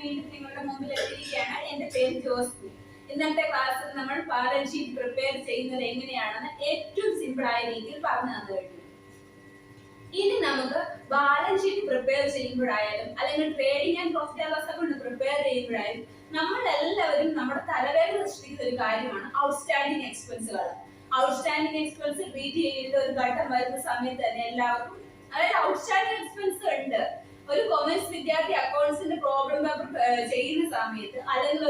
വീണ്ടും നിങ്ങളുടെ മുമ്പിൽ എത്തിയിരിക്കുകയാണ്. എന്റെ പേര് ജോസ്റ്റി. ഇന്നത്തെ ക്ലാസ്സിൽ നമ്മൾ ബാലൻസ് ഷീറ്റ് പ്രിപ്പയർ ചെയ്യുന്നത് എങ്ങനെയാണെന്ന് ഏറ്റവും സിമ്പിൾ ആയ രീതിയിൽ പറഞ്ഞു തന്നു കഴിഞ്ഞു. ഇനി നമുക്ക് ബാലൻസ് ഷീറ്റ് പ്രിപ്പയർ ചെയ്യുമ്പോഴായാലും അല്ലെങ്കിൽ trading and profit and loss account prepare ചെയ്യുമ്പോഴായാലും നമ്മൾ എല്ലാവരും നമ്മുടെ തലവേദന സൃഷ്ടിക്കുന്ന ഒരു കാര്യമാണ് ഔട്ട്സ്റ്റാൻഡിംഗ് എക്സ്പെൻസുകൾ. ഔട്ട്സ്റ്റാൻഡിംഗ് എക്സ്പെൻസ് ട്രീറ്റ് ചെയ്യേണ്ട ഒരു ഘട്ടം വരുന്ന സമയത്ത് തന്നെ എല്ലാവർക്കും അതായത് ഔട്ട്സ്റ്റാൻഡിംഗ് എക്സ്പെൻസ് ഉണ്ട്. ഒരു കൊമേഴ്സ് വിദ്യാർത്ഥി അക്കൗണ്ട്സിന്റെ പ്രോബ്ലം പേപ്പർ ചെയ്യുന്ന സമയത്ത് അല്ലെങ്കിൽ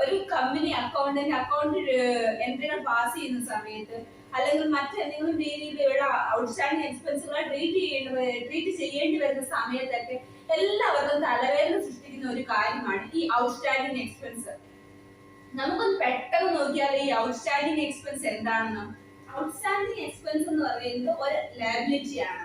ഒരു കമ്പനി അക്കൗണ്ട് എൻട്രികൾ പാസ് ചെയ്യുന്ന സമയത്ത് അല്ലെങ്കിൽ മറ്റെന്തെങ്കിലും രീതിയിലുള്ള ഔട്ട്സ്റ്റാൻഡിംഗ് എക്സ്പെൻസുകൾ ട്രീറ്റ് ചെയ്യേണ്ടി വരുന്ന സമയത്തൊക്കെ എല്ലാവർക്കും തലവേദന സൃഷ്ടിക്കുന്ന ഒരു കാര്യമാണ് ഈ ഔട്ട്സ്റ്റാൻഡിംഗ് എക്സ്പെൻസ്. നമുക്കൊന്ന് പെട്ടെന്ന് നോക്കിയാൽ ഈ ഔട്ട്സ്റ്റാൻഡിംഗ് എക്സ്പെൻസ് എന്താണെന്ന്. ഔട്ട്സ്റ്റാൻഡിംഗ് എക്സ്പെൻസ് എന്ന് പറയുന്നത് ഒരു ലയബിലിറ്റി ആണ്.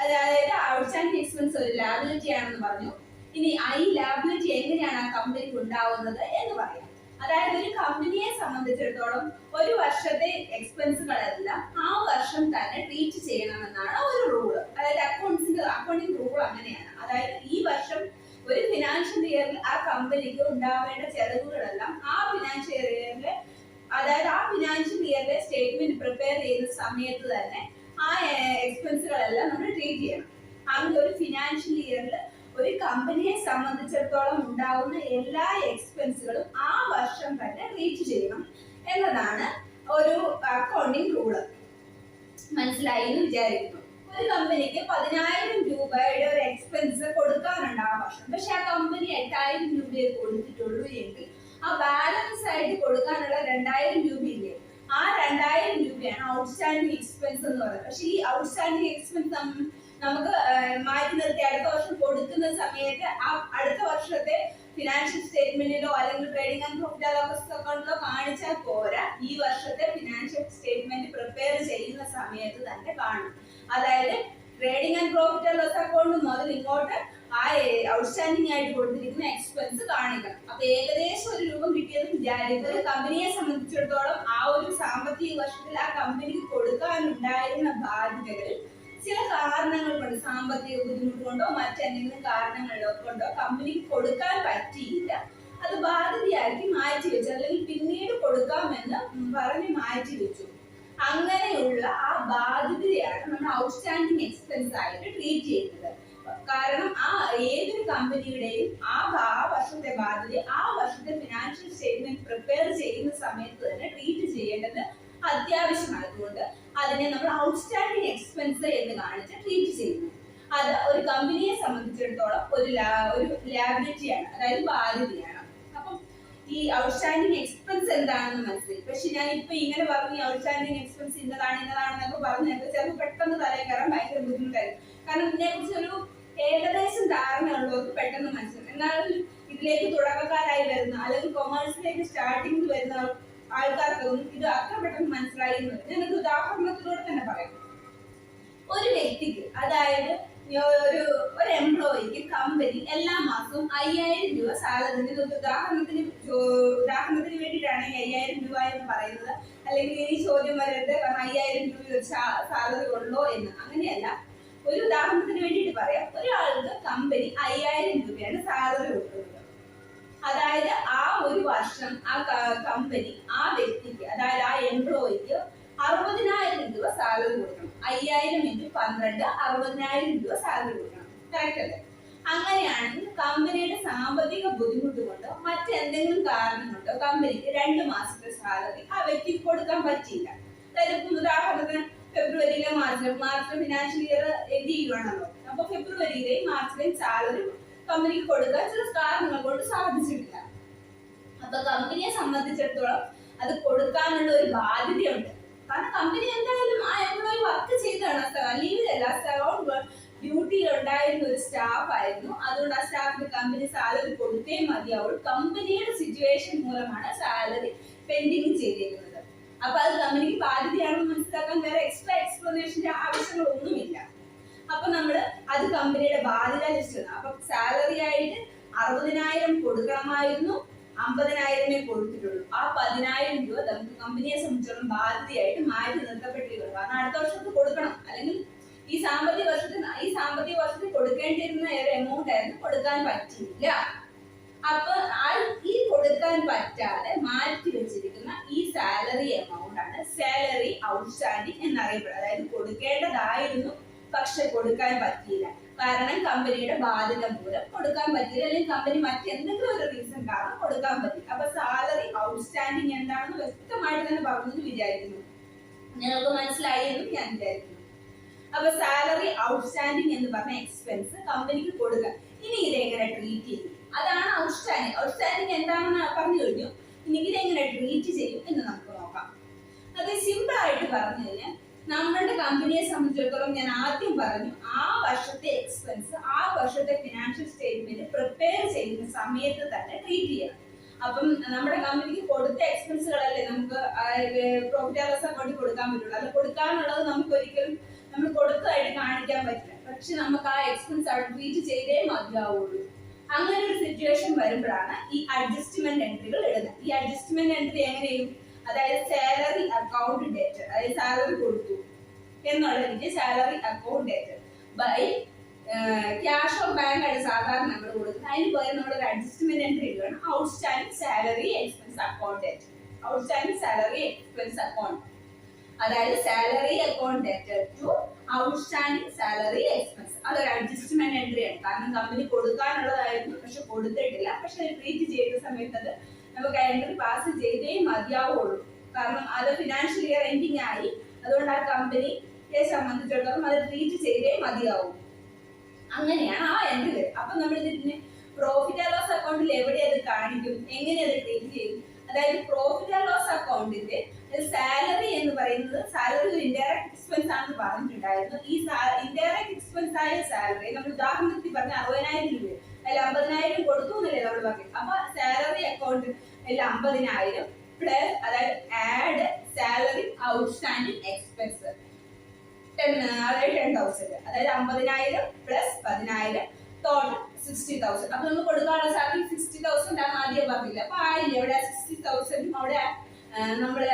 അതായത് ഔട്ട്സ്റ്റാൻഡിംഗ് എക്സ്പെൻസ് ഒരു ലയബിലിറ്റി ആണെന്ന് പറഞ്ഞു. ഇനി ഈ ലയബിലിറ്റി എങ്ങനെയാണ് ആ കമ്പനിക്ക് ഉണ്ടാവുന്നത് എന്ന് പറയാം. അതായത് ഒരു കമ്പനിയെ സംബന്ധിച്ചിടത്തോളം ഒരു വർഷത്തെ എക്സ്പെൻസുകളെല്ലാം ആ വർഷം തന്നെ ട്രീറ്റ് ചെയ്യണമെന്നാണ് ഒരു റൂള്. അതായത് അക്കൗണ്ടിംഗ് റൂൾ അങ്ങനെയാണ്. അതായത് ഈ വർഷം ഒരു ഫിനാൻഷ്യൽ ഇയറിൽ ആ കമ്പനിക്ക് ഉണ്ടാവേണ്ട ചെലവുകളെല്ലാം ആ ഫിനാൻഷ്യൽ ഇയറിലെ സ്റ്റേറ്റ്മെന്റ് പ്രിപ്പയർ ചെയ്യുന്ന സമയത്ത് തന്നെ ആ എക്സ്പെൻസുകളെല്ലാം നമ്മൾ ട്രീറ്റ് ചെയ്യണം. അങ്ങനെ ഒരു ഫിനാൻഷ്യൽ ഇയറിൽ ഒരു കമ്പനിയെ സംബന്ധിച്ചിടത്തോളം ഉണ്ടാകുന്ന എല്ലാ എക്സ്പെൻസുകളും ആ വർഷം തന്നെ ട്രീറ്റ് ചെയ്യണം എന്നതാണ് ഒരു അക്കൗണ്ടിംഗ് റൂള്. മനസ്സിലായി എന്ന് വിചാരിക്കുന്നു. ഒരു കമ്പനിക്ക് 10,000 രൂപയുടെ ഒരു എക്സ്പെൻസ് കൊടുക്കാനുണ്ട് ആ വർഷം. പക്ഷെ ആ കമ്പനി 8,000 രൂപയെ കൊടുത്തിട്ടുള്ളൂ എങ്കിൽ ആ ബാലൻസ് ആയിട്ട് കൊടുക്കാനുള്ള 2,000 രൂപയില്ലേ, ആ 2,000 രൂപയാണ് ഔട്ട്സ്റ്റാൻഡിംഗ് എക്സ്പെൻസ് എന്ന് പറയുന്നത്. പക്ഷെ ഈ ഔട്ട്സ്റ്റാൻഡിംഗ് എക്സ്പെൻസ് നമുക്ക് മാറ്റി നിർത്തി അടുത്ത വർഷം കൊടുക്കുന്ന സമയത്ത് ആ അടുത്ത വർഷത്തെ ഫിനാൻഷ്യൽ സ്റ്റേറ്റ്മെന്റിലോ അല്ലെങ്കിൽ trading and profit and loss അക്കൗണ്ടിലോ കാണിച്ചാൽ പോരാ, ഈ വർഷത്തെ ഫിനാൻഷ്യൽ സ്റ്റേറ്റ്മെന്റ് പ്രിപ്പയർ ചെയ്യുന്ന സമയത്ത് തന്നെ കാണും. അതായത് trading and profit and loss account മുതൽ ഇങ്ങോട്ട് ആ ഔട്ട്സ്റ്റാൻഡിംഗ് ആയിട്ട് കൊടുത്തിരിക്കുന്ന എക്സ്പെൻസ് കാണിക്കണം. അപ്പൊ ഏകദേശം ഒരു രൂപം കിട്ടിയെന്ന് വിചാരിക്കുക. ഒരു കമ്പനിയെ സംബന്ധിച്ചിടത്തോളം ആ ഒരു സാമ്പത്തിക വർഷത്തിൽ ആ കമ്പനിക്ക് കൊടുക്കാനുണ്ടായിരുന്ന ബാധ്യതകളിൽ ചില കാരണങ്ങൾ കൊണ്ട്, സാമ്പത്തിക ബുദ്ധിമുട്ട് കൊണ്ടോ മറ്റെന്തെങ്കിലും കാരണങ്ങളോ കൊണ്ടോ കമ്പനിക്ക് കൊടുക്കാൻ പറ്റിയില്ല, അത് ബാധ്യതയാക്കി മാറ്റി വെച്ചു അല്ലെങ്കിൽ പിന്നീട് കൊടുക്കാമെന്ന് പറഞ്ഞ് മാറ്റി വെച്ചു. അങ്ങനെയുള്ള ആ ബാധ്യതയാണ് നമ്മൾ ഔട്ട്സ്റ്റാൻഡിംഗ് എക്സ്പെൻസ് ആയിട്ട് ട്രീറ്റ് ചെയ്യുന്നത്. കാരണം ആ ഏതൊരു കമ്പനിയുടെയും ആ വർഷത്തെ ബാധ്യത ആ വർഷത്തെ ഫിനാൻഷ്യൽ സ്റ്റേറ്റ്മെന്റ് പ്രിപ്പയർ ചെയ്യുന്ന സമയത്ത് തന്നെ ട്രീറ്റ് ചെയ്യേണ്ടത് അത്യാവശ്യമായതുകൊണ്ട് അതിനെ നമ്മൾ ഔട്ട്സ്റ്റാൻഡിംഗ് എക്സ്പെൻസ് എന്ന് കാണിച്ച് ട്രീറ്റ് ചെയ്യുന്നു. അത് ഒരു കമ്പനിയെ സംബന്ധിച്ചിടത്തോളം ഒരു ലയബിലിറ്റിയാണ്, അതായത് ബാധ്യതയാണ്. അപ്പം ഈ ഔട്ട്സ്റ്റാൻഡിംഗ് എക്സ്പെൻസ് എന്താണെന്ന് മനസ്സിലായി. പക്ഷെ ഞാൻ ഇപ്പൊ ഇങ്ങനെ പറഞ്ഞു ഔട്ട്സ്റ്റാൻഡിംഗ് എക്സ്പെൻസ് ഇന്നതാണെന്നൊക്കെ പറഞ്ഞു ചിലപ്പോൾ പെട്ടെന്ന് തലയിൽ കയറാൻ ഭയങ്കര ബുദ്ധിമുട്ടായിരുന്നു. കാരണം ഇതിനെ കുറിച്ച് ഒരു ഏകദേശം ധാരണ ഉള്ളവർക്ക് പെട്ടെന്ന് മനസ്സിലാക്കും. എന്നാലും ഇതിലേക്ക് തുടക്കക്കാരായി വരുന്ന അല്ലെങ്കിൽ കൊമേഴ്സിലേക്ക് സ്റ്റാർട്ടിങ്ങിൽ വരുന്ന ആൾക്കാർക്കൊന്നും ഇത് അത്ര പെട്ടെന്ന് മനസ്സിലായി എന്ന് വരും. ഞാനൊരു ഉദാഹരണത്തിലൂടെ തന്നെ പറയാം. ഒരു വ്യക്തിക്ക്, അതായത് ഒരു എംപ്ലോയിക്ക് കമ്പനി എല്ലാ മാസവും 5,000 രൂപ സാലറി, ഉദാഹരണത്തിന് വേണ്ടിയിട്ടാണ് ഈ 5,000 രൂപ എന്ന് പറയുന്നത്. അല്ലെങ്കിൽ ഈ ചോദ്യം വരരുത് കാരണം 5,000 രൂപ ഒരു സാലറി ഉള്ളോ എന്ന്. അങ്ങനെയല്ല, ഒരു ഉദാഹരണത്തിന് വേണ്ടിയിട്ട് പറയാം. ഒരാൾക്ക് കമ്പനി 5,000 രൂപയാണ് സാലറി കൊടുക്കുന്നത്. അതായത് ആ ഒരു വർഷം ആ കമ്പനി ആ വ്യക്തിക്ക്, അതായത് ആ എംപ്ലോയിക്ക് 60,000 രൂപ സാലറി കൊടുക്കണം. 5,000 × 12 60,000 രൂപ സാലറി കൊടുക്കണം. കറക്റ്റ് അല്ലേ? അങ്ങനെയാണെങ്കിൽ കമ്പനിയുടെ സാമ്പത്തിക ബുദ്ധിമുട്ട് കൊണ്ടോ മറ്റെന്തെങ്കിലും കാരണം കൊണ്ടോ കമ്പനിക്ക് 2 മാസത്തെ സാലറി ആ വ്യക്തിക്ക് കൊടുക്കാൻ പറ്റിയില്ല. അതായത് ഉദാഹരണത്തിന് ഫെബ്രുവരിയിലെ മാർച്ചിലെ ഫിനാൻഷ്യൽ ഇയർ എൻഡ് ചെയ്യുവാണല്ലോ. അപ്പൊ ഫെബ്രുവരിയിലെയും മാർച്ചിലെയും സാലറി കമ്പനിക്ക് കൊടുക്കാൻ ചില കാരണങ്ങൾ കൊണ്ട് സാധിച്ചിട്ടില്ല. അപ്പൊ കമ്പനിയെ സംബന്ധിച്ചിടത്തോളം അത് കൊടുക്കാനുള്ള ഒരു ബാധ്യതയുണ്ട്. കാരണം കമ്പനി എന്തായാലും ആ എംപ്ലോയി വർക്ക് ചെയ്താണ്, ലീവിലല്ല, ഡ്യൂട്ടിയിൽ ഉണ്ടായിരുന്ന ഒരു സ്റ്റാഫ് ആയിരുന്നു. അതുകൊണ്ട് ആ സ്റ്റാഫിന് കമ്പനി സാലറി കൊടുത്തേ മതിയാവുള്ളൂ. കമ്പനിയുടെ സിറ്റുവേഷൻ മൂലമാണ് സാലറി പെൻഡിങ് ചെയ്തിരിക്കുന്നത്. അപ്പൊ അത് കമ്പനിക്ക് ബാധ്യതയാണെന്ന് മനസ്സിലാക്കാൻ വേറെ എക്സ്ട്രാ എക്സ്പ്ലനേഷന്റെ ആവശ്യങ്ങളൊന്നുമില്ല. അപ്പൊ നമ്മള് അത് കമ്പനിയുടെ ബാധ്യത ലിസ്റ്റ്. അപ്പൊ സാലറി ആയിട്ട് 60,000 കൊടുക്കണമായിരുന്നു, 50,000 കൊടുത്തിട്ടുള്ളൂ. ആ 10,000 രൂപ നമുക്ക് കമ്പനിയെ സംബന്ധിച്ചിടത്തോളം ബാധ്യതയായിട്ട് മാറ്റി നിർത്തപ്പെട്ടിരിക്കുന്നു. കാരണം അടുത്ത വർഷത്ത് കൊടുക്കണം, അല്ലെങ്കിൽ ഈ സാമ്പത്തിക വർഷത്തിൽ കൊടുക്കേണ്ടിരുന്ന ഒരു എമൗണ്ട് ആയിരുന്നു, കൊടുക്കാൻ പറ്റിയില്ല. അപ്പൊ ഈ കൊടുക്കാൻ പറ്റാതെ മാറ്റി വെച്ചിരിക്കുന്ന ഈ സാലറി എമൗണ്ട് ആണ് സാലറി ഔട്ട്സ്റ്റാൻഡിംഗ് എന്നറിയപ്പെടുന്നത്. അതായത് കൊടുക്കേണ്ടതായിരുന്നു, പക്ഷെ കൊടുക്കാൻ പറ്റിയില്ല. കാരണം കമ്പനിയുടെ ബാധ്യത മൂലം കൊടുക്കാൻ പറ്റിയില്ല, അല്ലെങ്കിൽ കമ്പനി മറ്റെന്തെങ്കിലും ഒരു റീസൺ കാരണം കൊടുക്കാൻ പറ്റില്ല. അപ്പൊ സാലറി ഔട്ട്സ്റ്റാൻഡിംഗ് എന്താണെന്ന് വ്യക്തമായിട്ട് തന്നെ പറഞ്ഞു വിചാരിക്കുന്നു. നിങ്ങൾക്ക് മനസ്സിലായി എന്നും ഞാൻ വിചാരിക്കുന്നു. അപ്പൊ സാലറി ഔട്ട്സ്റ്റാൻഡിംഗ് എന്ന് പറഞ്ഞ എക്സ്പെൻസ് കമ്പനിക്ക് കൊടുക്കുക. ഇനി ഇതെങ്ങനെ ട്രീറ്റ് ചെയ്യും, അതാണ് ഔട്ട്സ്റ്റാൻഡിംഗ്. ഔട്ട്സ്റ്റാൻഡിംഗ് എന്താണെന്ന് പറഞ്ഞു കഴിഞ്ഞു. ഇനി ഇതെങ്ങനെ ട്രീറ്റ് ചെയ്യും എന്ന് നമുക്ക് നോക്കാം. അത് സിമ്പിൾ ആയിട്ട് പറഞ്ഞു കഴിഞ്ഞാൽ, നമ്മളുടെ കമ്പനിയെ സംബന്ധിച്ചിടത്തോളം ഞാൻ ആദ്യം പറഞ്ഞു, ആ വർഷത്തെ എക്സ്പെൻസ് ആ വർഷത്തെ ഫിനാൻഷ്യൽ സ്റ്റേറ്റ്മെന്റ് പ്രിപ്പയർ ചെയ്യുന്ന സമയത്ത് തന്നെ ട്രീറ്റ് ചെയ്യണം. അപ്പം നമ്മുടെ കമ്പനിക്ക് കൊടുത്ത എക്സ്പെൻസുകളല്ലേ നമുക്ക് പ്രോഫിറ്റ് ആൻഡ് ലോസ് അക്കൗണ്ടിൽ കൊടുക്കാൻ പറ്റുള്ളൂ. അത് കൊടുക്കാനുള്ളത് നമുക്ക് ഒരിക്കലും നമ്മൾ കൊടുത്തതായിട്ട് കാണിക്കാൻ പറ്റില്ല. പക്ഷെ നമുക്ക് ആ എക്സ്പെൻസ് അവിടെ ട്രീറ്റ് ചെയ്തേ മതിയാവുള്ളൂ. അങ്ങനെ ഒരു സിറ്റുവേഷൻ വരുമ്പോഴാണ് ഈ അഡ്ജസ്റ്റ്മെന്റ് എൻട്രികൾ എഴുതുന്നത്. ഈ അഡ്ജസ്റ്റ്മെന്റ് എൻട്രി എങ്ങനെയും, അതായത് സാലറി അക്കൗണ്ട് ഡേറ്റ്, അതായത് സാലറി കൊടുത്തു എന്നുള്ള രീതി സാലറി അക്കൗണ്ട് ഡേറ്റ് ബൈ ക്യാഷ് ഓർ ബാങ്ക് ആയിട്ട് സാധാരണ നമ്മൾ കൊടുക്കുന്നത്. അതിന് പകരം നമ്മൾ ഒരു അഡ്ജസ്റ്റ്മെന്റ് എൻട്രി ഇടുകയാണ്, ഔട്ട്സ്റ്റാൻഡിംഗ് സാലറി എക്സ്പെൻസ് അക്കൗണ്ട് ഡേറ്റ്. ഔട്ട്സ്റ്റാൻഡിംഗ് സാലറി എക്സ്പെൻസ് അക്കൗണ്ട്, അതായത് സാലറി അക്കൗണ്ട് ഡേറ്റ് ടു ഔട്ട്സ്റ്റാൻഡിംഗ് സാലറി എക്സ്പെൻസ്. അതൊരു അഡ്ജസ്റ്റ്മെന്റ് എൻട്രി ആണ്. കാരണം കമ്പനി കൊടുക്കാനുള്ളതായിരുന്നു, പക്ഷെ കൊടുത്തിട്ടില്ല. പക്ഷെ ട്രീറ്റ് ചെയ്ത സമയത്ത് അത് നമുക്ക് എൻട്രി പാസ് ചെയ്തേ മതിയാവുള്ളൂ. കാരണം അത് ഫിനാൻഷ്യൽ ഇയർ എൻഡിങ് ആയി. അതുകൊണ്ട് ആ കമ്പനിയെ സംബന്ധിച്ചിടത്തോളം അത് ട്രീറ്റ് ചെയ്തേ മതിയാവും. അങ്ങനെയാണ് ആ എൻട്രി വരും. അപ്പൊ നമ്മൾ ഇതിന് പ്രോഫിറ്റ് ആൻഡ് ലോസ് അക്കൗണ്ടിൽ എവിടെ അത് കാണിക്കും, എങ്ങനെ അത് ട്രീറ്റ് ചെയ്യും? അതായത് പ്രോഫിറ്റ് ആൻഡ് ലോസ് അക്കൗണ്ടിന്റെ സാലറി എന്ന് പറയുന്നത് സാലറി ഒരു ഇൻഡയറക്ട് എക്സ്പെൻസ് ആണെന്ന് പറഞ്ഞിട്ടുണ്ടായിരുന്നു. ഈ ഇൻഡയറക്ട് എക്സ്പെൻസ് ആയ സാലറി നമ്മൾ ഉദാഹരണത്തിൽ പറഞ്ഞ 60,000 രൂപ, അതിൽ 50,000 കൊടുത്തു എന്നല്ലേ നമ്മൾ പറഞ്ഞത്. അപ്പൊ സാലറി അക്കൗണ്ട് 50,000 പ്ലസ്, അതായത് ആഡ് സാലറി ഔട്ട്സ്റ്റാൻഡിംഗ് എക്സ്പെൻസ് അതായത് 10,000, അതായത് 50,000 പ്ലസ് 10,000 ടോട്ടൽ 60,000. അപ്പൊ നമ്മൾ കൊടുക്കാനുള്ള സാലറി 60,000 ആണ് ആദ്യം പറഞ്ഞില്ല. അപ്പൊ ആയില്ല, ഇവിടെ 60,000 അവിടെ നമ്മള്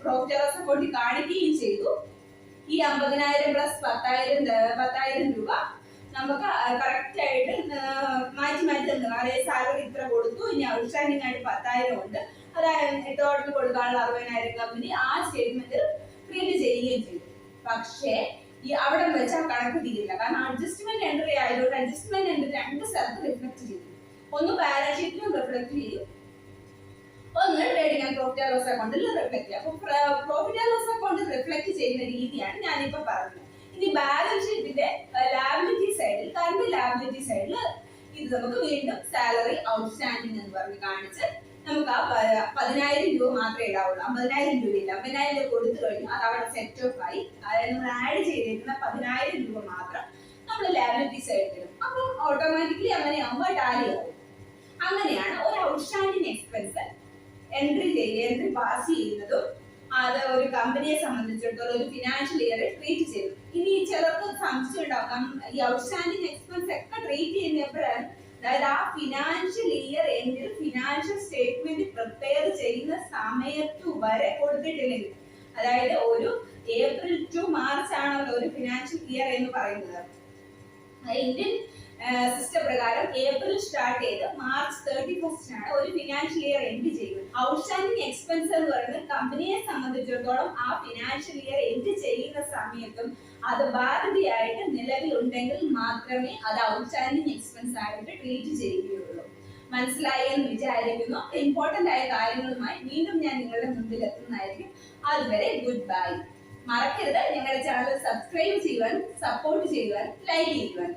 പ്രോഫിറ്റ് ആൻഡ് ലോസ് അക്കൗണ്ടിൽ കാണിക്കുകയും ചെയ്തു. ഈ 50,000 പ്ലസ് 10,000 രൂപ നമുക്ക് കറക്റ്റ് ആയിട്ട് മാറ്റി തന്നു. അതായത് സാലറി ഇത്ര കൊടുത്തു, ഇനി ഔട്ട്സ്റ്റാൻഡിംഗ് ആയിട്ട് 10,000 ഉണ്ട്, അതായത് ടോട്ടൽ കൊടുക്കാനുള്ള 60,000 കമ്പനി ആ സ്റ്റേറ്റ്മെന്റ് പ്രിന്റ് ചെയ്യുകയും ചെയ്തു. പക്ഷേ ഈ അവിടെ വെച്ച് ആ കണക്ക് തീരില്ല. കാരണം അഡ്ജസ്റ്റ്മെന്റ് എൻട്രി ആയതുകൊണ്ട് അഡ്ജസ്റ്റ്മെന്റ് എൻട്രി രണ്ട് സ്ഥലത്ത് റിഫ്ലക്ട് ചെയ്യും. ഒന്ന് ബാലൻസ് ഷീറ്റിലും റിഫ്ലക്ട് ചെയ്യും, ഒന്ന് trading and profit and loss അക്കൗണ്ടിൽ റിഫ്ലക്ട് ചെയ്യും. അപ്പൊ പ്രോഫിറ്റ് ആൻഡ് ലോസ് അക്കൗണ്ടിൽ റിഫ്ലക്ട് ചെയ്യുന്ന രീതിയാണ് ഞാനിപ്പോ പറഞ്ഞത്. ഇനി ബാലൻസ് ഷീറ്റിന്റെ ലാബിലിറ്റി സൈഡിൽ, കറന്റ് ലാബിലിറ്റി സൈഡിൽ ഇത് നമുക്ക് വീണ്ടും സാലറി ഔട്ട്സ്റ്റാൻഡിംഗ് എന്ന് പറഞ്ഞ് കാണിച്ച് നമുക്ക് ആ 10,000 രൂപ മാത്രമേ ഇടാവുള്ളൂ. 50,000 രൂപ ഇല്ല. 50,000 രൂപ കൊടുത്തു കഴിഞ്ഞു, അത് അവിടെ സെറ്റ് ഓഫ് ആയി. അതായത് നമ്മൾ ആഡ് ചെയ്തിരിക്കുന്ന 10,000 രൂപ മാത്രം നമ്മൾ ലാബിലിറ്റി സൈഡിൽ ഇടും. അപ്പൊ ഓട്ടോമാറ്റിക്കലി അങ്ങനെയാകുമ്പോൾ ടാലി ആവും. അങ്ങനെയാണ് ഒരു ഔട്ട്സ്റ്റാൻഡിംഗ് എക്സ്പെൻസ് എൻട്രി പാസ് ചെയ്യുന്നതും അത് ഒരു കമ്പനിയെ സംബന്ധിച്ചിടത്തോളം ഒരു ഫിനാൻഷ്യൽ ഇയർ ട്രീറ്റ് ചെയ്തു. ഇനി ചിലർക്ക് സംശയം ഉണ്ടാവും, ഈ ഔട്ട്സ്റ്റാൻഡിംഗ് എക്സ്പെൻസ് ഒക്കെ ട്രീറ്റ് ചെയ്യുന്നപ്പോഴാണ്, അതായത് ആ ഫിനാൻഷ്യൽ ഇയർ എൻഡിൽ ഫിനാൻഷ്യൽ സ്റ്റേറ്റ്മെന്റ് പ്രിപ്പയർ ചെയ്യുന്ന സമയത്ത് വരെ കൊടുത്തിട്ടില്ലെങ്കിൽ, അതായത് ഒരു ഏപ്രിൽ ടു മാർച്ച് ആണല്ലോ ഒരു ഫിനാൻഷ്യൽ ഇയർ എന്ന് പറയുന്നത്. ഇന്ത്യൻ സിസ്റ്റം പ്രകാരം ഏപ്രിൽ സ്റ്റാർട്ട് ചെയ്ത് മാർച്ച് 31 ആണ് ഒരു ഫിനാൻഷ്യൽ ഇയർ എൻഡ് ചെയ്യുന്നത്. ഔട്ട്സ്റ്റാൻഡിംഗ് എക്സ്പെൻസ് എന്ന് പറയുന്നത് കമ്പനിയെ സംബന്ധിച്ചിടത്തോളം ആ ഫിനാൻഷ്യൽ ഇയർ എൻഡ് ചെയ്യുന്ന സമയത്തും അത് ബാധ്യതയായിട്ട് നിലവിലുണ്ടെങ്കിൽ മാത്രമേ അത് ഔട്ട്സ്റ്റാൻഡിംഗ് എക്സ്പെൻസ് ആയിട്ട് ട്രീറ്റ് ചെയ്യുകയുള്ളൂ. മനസ്സിലായി എന്ന് വിചാരിക്കുന്നു. ഇമ്പോർട്ടന്റ് ആയ കാര്യങ്ങളുമായി വീണ്ടും ഞാൻ നിങ്ങളുടെ മുമ്പിൽ എത്തുന്നതായിരിക്കും. അതുവരെ ഗുഡ് ബൈ. മറക്കരുത് ഞങ്ങളുടെ ചാനൽ സബ്സ്ക്രൈബ് ചെയ്യുവാൻ, സപ്പോർട്ട് ചെയ്യുവാൻ, ലൈക്ക് ചെയ്യുവാൻ.